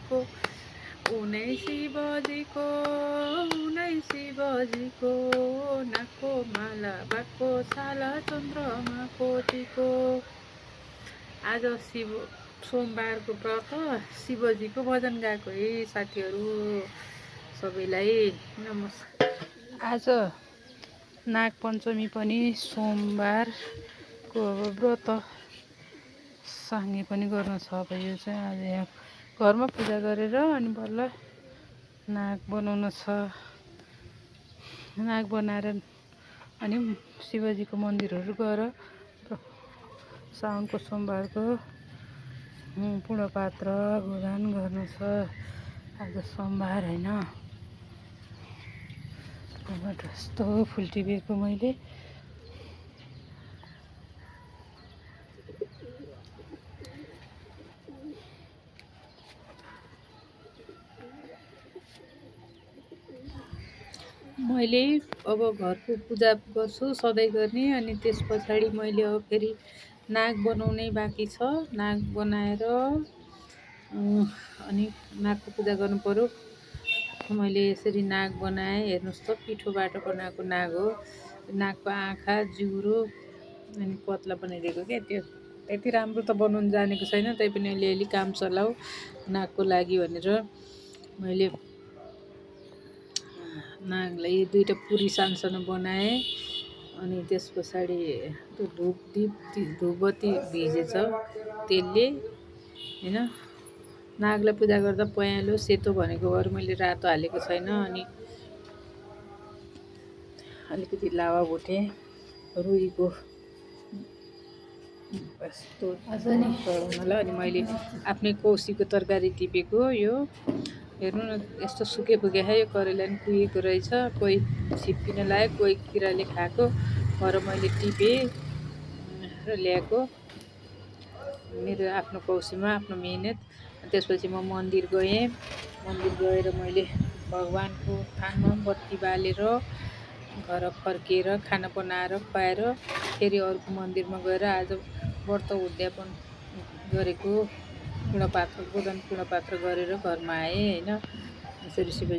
शिवजीको उनै शिवजीको नाकको माला बाको छाला चन्द्रमाको टिको। आज सोमबारको व्रत शिवजीको भजन गाएको है साथीहरू। सबैलाई नमस्कार। आज नागपञ्चमी पनि सोमबारको व्रत साङ्गे पनि गर्न छ। अब यो चाहिँ आज यहाँ घरमा पूजा गरेर अनि बल्ल नाग बनाउन छ। नाग बनाएर अनि शिवजीको मन्दिरहरू गएर साउनको सोमबारको पूर्णपात्र गोदान गर्न छ। आज सोमबार होइन। यस्तो फुल टिपेको मैले अब घरको पूजा गर्छु सधैँ गर्ने। अनि त्यस पछाडि मैले अब फेरि नाग बनाउनै बाँकी छ। नाग बनाएर अनि नागको पूजा गर्नु पर्यो। मैले यसरी नाग बनाएँ। हेर्नुहोस् त पिठोबाट बनाएको नाग हो। नागको आँखा जिउरो अनि पतला बनाइदिएको क्या। त्यो त्यति राम्रो त बनाउनु जानेको छैन, तैपनि अलिअलि काम चलाऊ नागको लागि भनेर मैले नागलाई दुईवटा पुरी सानसानो बनाएँ। अनि त्यस पछाडि त्यो धुपबत्ती भिजेछ तेलले होइन। नागलाई पूजा गर्दा पहेँलो सेतो भनेको भएर मैले रातो हालेको छैन। अनि अलिकति लावा भुटे रुईको यस्तो चढाउनलाई। अनि मैले आफ्नै कौसीको तरकारी टिपेको यो हेर्नु न। यस्तो सुके फुके यो करेला नि कुहिएको रहेछ। कोही छिप्पिन लायो, कोही किराले खाएको भएर मैले टिपेँ र ल्याएको मेरो आफ्नो कौसीमा आफ्नो मिहिनेत। त्यसपछि म मन्दिर गएँ। मन्दिर गएर मैले भगवानको थानमा बत्ती बालेर घर फर्केर खाना बनाएर खुवाएर फेरि अर्को मन्दिरमा गएर आज व्रत उद्यापन गरेको पूर्णपात्र गोदान पूर्णपात्र गरेर घरमा आएँ होइन। यसरी शिवजी